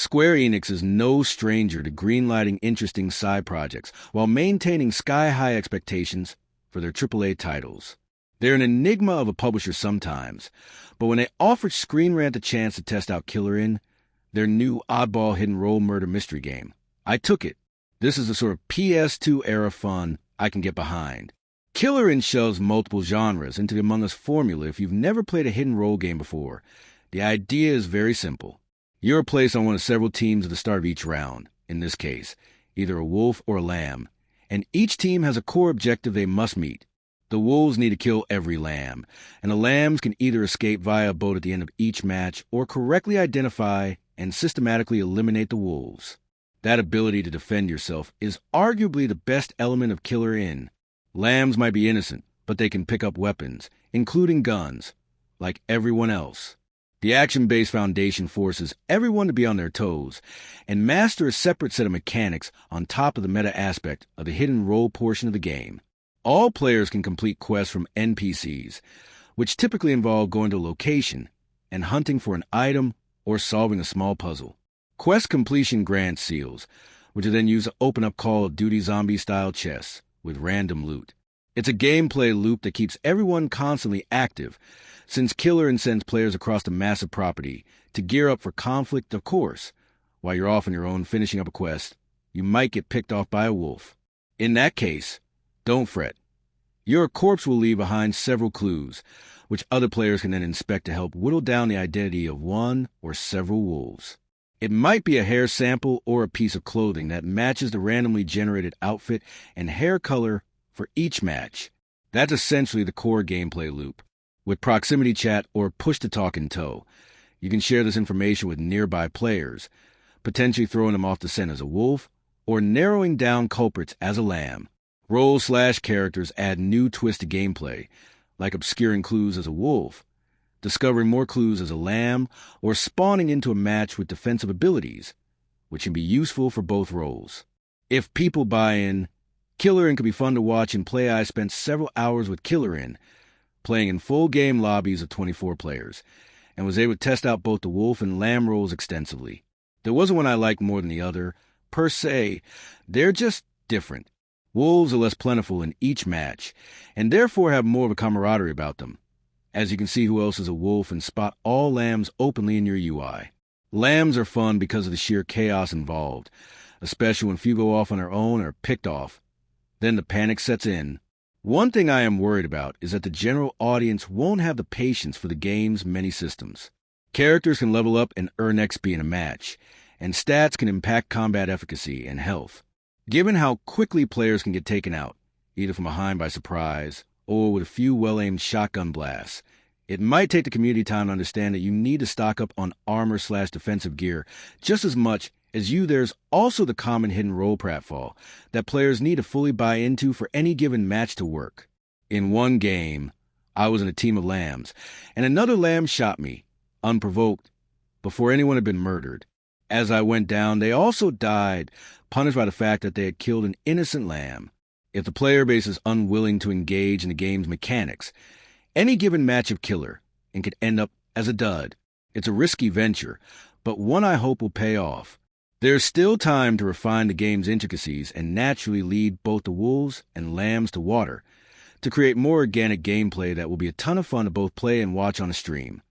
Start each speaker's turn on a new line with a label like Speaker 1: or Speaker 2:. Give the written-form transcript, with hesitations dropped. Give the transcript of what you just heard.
Speaker 1: Square Enix is no stranger to greenlighting interesting side projects while maintaining sky-high expectations for their AAA titles. They're an enigma of a publisher sometimes, but when they offered Screen Rant a chance to test out Killer In, their new oddball hidden role murder mystery game, I took it. This is the sort of PS2-era fun I can get behind. Killer In shoves multiple genres into the Among Us formula. If you've never played a hidden role game before, the idea is very simple. You're placed on one of several teams at the start of each round, in this case, either a wolf or a lamb, and each team has a core objective they must meet. The wolves need to kill every lamb, and the lambs can either escape via a boat at the end of each match or correctly identify and systematically eliminate the wolves. That ability to defend yourself is arguably the best element of Killer In. Lambs might be innocent, but they can pick up weapons, including guns, like everyone else. The action-based foundation forces everyone to be on their toes and master a separate set of mechanics on top of the meta aspect of the hidden role portion of the game. All players can complete quests from NPCs, which typically involve going to a location and hunting for an item or solving a small puzzle. Quest completion grants seals, which are then used to open up Call of Duty zombie-style chests with random loot. It's a gameplay loop that keeps everyone constantly active, since Killer In sends players across the massive property to gear up for conflict. Of course, while you're off on your own finishing up a quest, you might get picked off by a wolf. In that case, don't fret. Your corpse will leave behind several clues, which other players can then inspect to help whittle down the identity of one or several wolves. It might be a hair sample or a piece of clothing that matches the randomly generated outfit and hair color for each match. That's essentially the core gameplay loop. With proximity chat or push-to-talk in tow, you can share this information with nearby players, potentially throwing them off the scent as a wolf or narrowing down culprits as a lamb. Role/characters add new twists to gameplay, like obscuring clues as a wolf, discovering more clues as a lamb, or spawning into a match with defensive abilities, which can be useful for both roles. If people buy in, Killer In can be fun to watch and play. I spent several hours with Killer In, playing in full game lobbies of 24 players, and was able to test out both the wolf and lamb roles extensively. There wasn't one I liked more than the other, per se. They're just different. Wolves are less plentiful in each match, and therefore have more of a camaraderie about them, as you can see who else is a wolf and spot all lambs openly in your UI. Lambs are fun because of the sheer chaos involved, especially when few go off on their own or are picked off. Then the panic sets in. One thing I am worried about is that the general audience won't have the patience for the game's many systems. Characters can level up and earn XP in a match, and stats can impact combat efficacy and health. Given how quickly players can get taken out, either from behind by surprise or with a few well-aimed shotgun blasts, it might take the community time to understand that you need to stock up on armor/defensive gear just as much as there's also the common hidden role pratfall that players need to fully buy into for any given match to work. In one game, I was in a team of lambs, and another lamb shot me, unprovoked, before anyone had been murdered. As I went down, they also died, punished by the fact that they had killed an innocent lamb. If the player base is unwilling to engage in the game's mechanics, any given match of Killer In could end up as a dud. It's a risky venture, but one I hope will pay off. There's still time to refine the game's intricacies and naturally lead both the wolves and lambs to water, to create more organic gameplay that will be a ton of fun to both play and watch on a stream.